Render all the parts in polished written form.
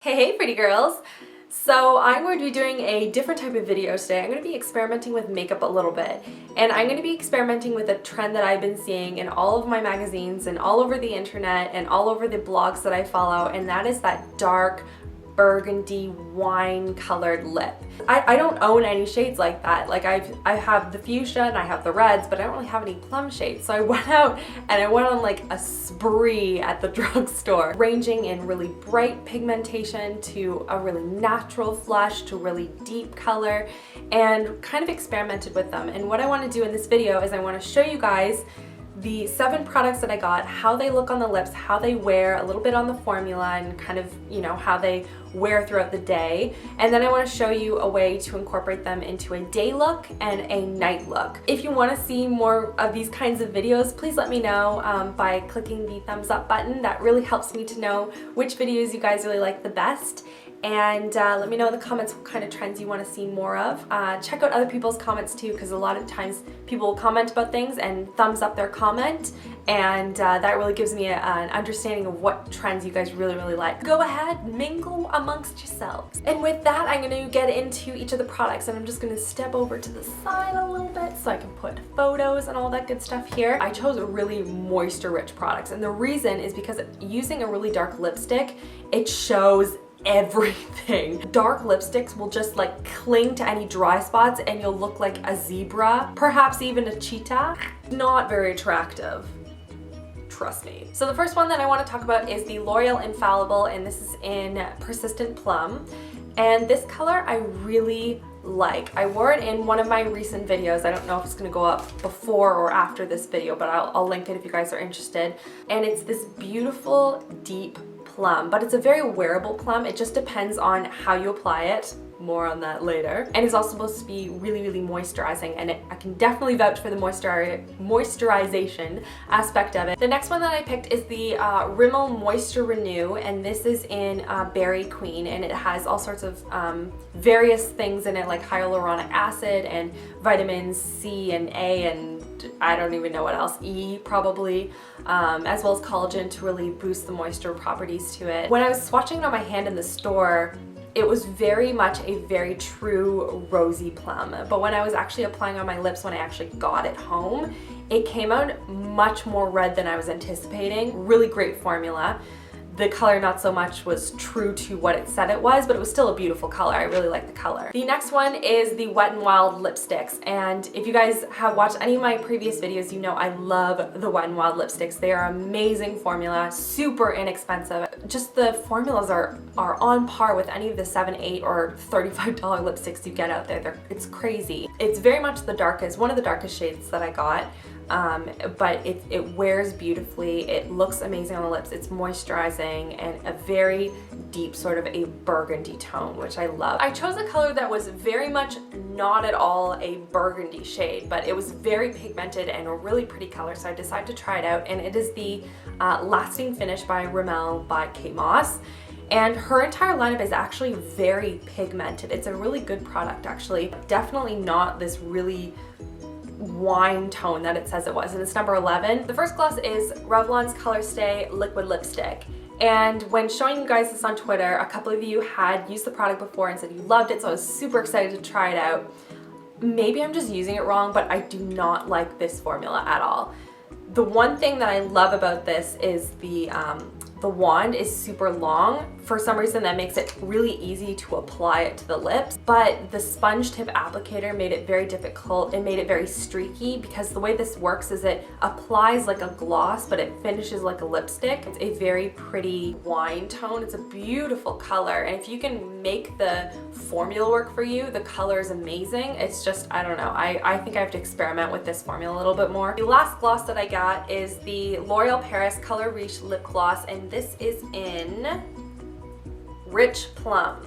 Hey pretty girls! So I'm going to be doing a different type of video today. I'm going to be experimenting with makeup a little bit, and I'm going to be experimenting with a trend that I've been seeing in all of my magazines and all over the internet and all over the blogs that I follow, and that is that dark burgundy wine colored lip. I don't own any shades like that. Like I have the fuchsia and I have the reds, but I don't really have any plum shades. So I went out and I went on like a spree at the drugstore, ranging in really bright pigmentation to a really natural flush to really deep color, and kind of experimented with them. And what I want to do in this video is I want to show you guys the 7 products that I got, how they look on the lips, how they wear, a little bit on the formula, and kind of, you know, how they wear throughout the day. And then I want to show you a way to incorporate them into a day look and a night look. If you want to see more of these kinds of videos, please let me know by clicking the thumbs up button. That really helps me to know which videos you guys really like the best. And let me know in the comments what kind of trends you want to see more of. Check out other people's comments too, because a lot of times people will comment about things and thumbs up their comment, and that really gives me an understanding of what trends you guys really like. Go ahead, mingle amongst yourselves. And with that, I'm going to get into each of the products, and I'm just going to step over to the side a little bit so I can put photos and all that good stuff here. I chose really moisture rich products, and the reason is because using a really dark lipstick, it shows everything. Dark lipsticks will just like cling to any dry spots and you'll look like a zebra, perhaps even a cheetah. Not very attractive. Trust me. So the first one that I want to talk about is the L'Oreal Infallible, and this is in Persistent Plum. And this color I really like. I wore it in one of my recent videos. I don't know if it's going to go up before or after this video, but I'll link it if you guys are interested. And it's this beautiful deep plum, but it's a very wearable plum. It just depends on how you apply it. More on that later. And it's also supposed to be really moisturizing, and I can definitely vouch for the moisturization aspect of it. The next one that I picked is the Rimmel Moisture Renew, and this is in Berry Queen, and it has all sorts of various things in it, like hyaluronic acid and vitamins C and A and I don't even know what else, E probably, as well as collagen to really boost the moisture properties to it. When I was swatching it on my hand in the store, it was very much a very true rosy plum, but when I was actually applying on my lips, when I actually got it home, it came out much more red than I was anticipating. Really great formula. The color not so much was true to what it said it was, but it was still a beautiful color. I really like the color. The next one is the Wet n Wild lipsticks, and if you guys have watched any of my previous videos, you know I love the Wet n Wild lipsticks. They are amazing formula, super inexpensive. Just the formulas are on par with any of the $7, $8, or $35 lipsticks you get out there. It's crazy. It's very much the darkest, one of the darkest shades that I got. But it wears beautifully, it looks amazing on the lips, it's moisturizing, and a very deep sort of a burgundy tone, which I love. I chose a color that was very much not at all a burgundy shade, but it was very pigmented and a really pretty color, so I decided to try it out, and it is the Lasting Finish by Rimmel by Kate Moss. And her entire lineup is actually very pigmented. It's a really good product actually. Definitely not this really wine tone that it says it was, and it's number 11. The first gloss is Revlon's Color Stay Liquid Lipstick, and when showing you guys this on Twitter, a couple of you had used the product before and said you loved it, so I was super excited to try it out. Maybe I'm just using it wrong, but I do not like this formula at all. The one thing that I love about this is the wand is super long. For some reason that makes it really easy to apply it to the lips, but the sponge tip applicator made it very difficult. It made it very streaky, because the way this works is it applies like a gloss, but it finishes like a lipstick. It's a very pretty wine tone. It's a beautiful color, and if you can make the formula work for you, the color is amazing. It's just, I don't know, I think I have to experiment with this formula a little bit more. The last gloss that I got is the L'Oreal Paris Color Riche Lip Gloss, and this is in Rich Plum.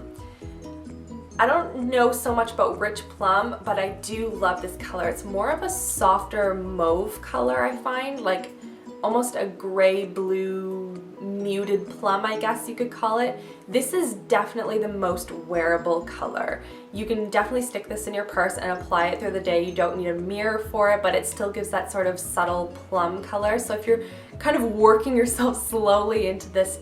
I don't know so much about Rich Plum, but I do love this color. It's more of a softer mauve color, I find, like almost a gray blue muted plum, I guess you could call it. This is definitely the most wearable color. You can definitely stick this in your purse and apply it through the day. You don't need a mirror for it, but it still gives that sort of subtle plum color. So if you're kind of working yourself slowly into this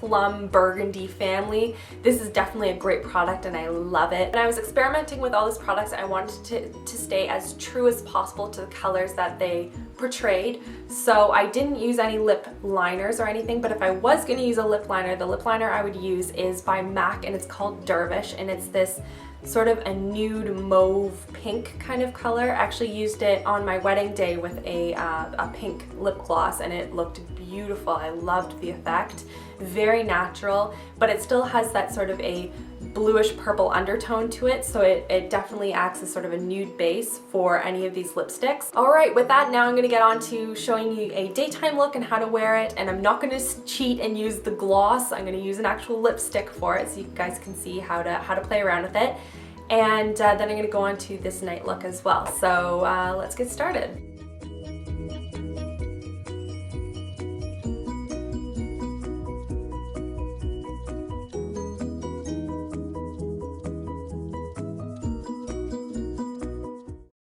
Plum burgundy family. This is definitely a great product and I love it. And I was experimenting with all these products. I wanted to stay as true as possible to the colors that they portrayed. So I didn't use any lip liners or anything, but if I was going to use a lip liner, the lip liner I would use is by MAC and it's called Dervish, and it's this sort of a nude mauve pink kind of color. I actually used it on my wedding day with a pink lip gloss and it looked beautiful. I loved the effect. Very natural, but it still has that sort of a bluish purple undertone to it, so it definitely acts as sort of a nude base for any of these lipsticks. Alright, with that, now I'm going to get on to showing you a daytime look and how to wear it, and I'm not going to cheat and use the gloss. I'm going to use an actual lipstick for it so you guys can see how to play around with it. And then I'm going to go on to this night look as well. So let's get started.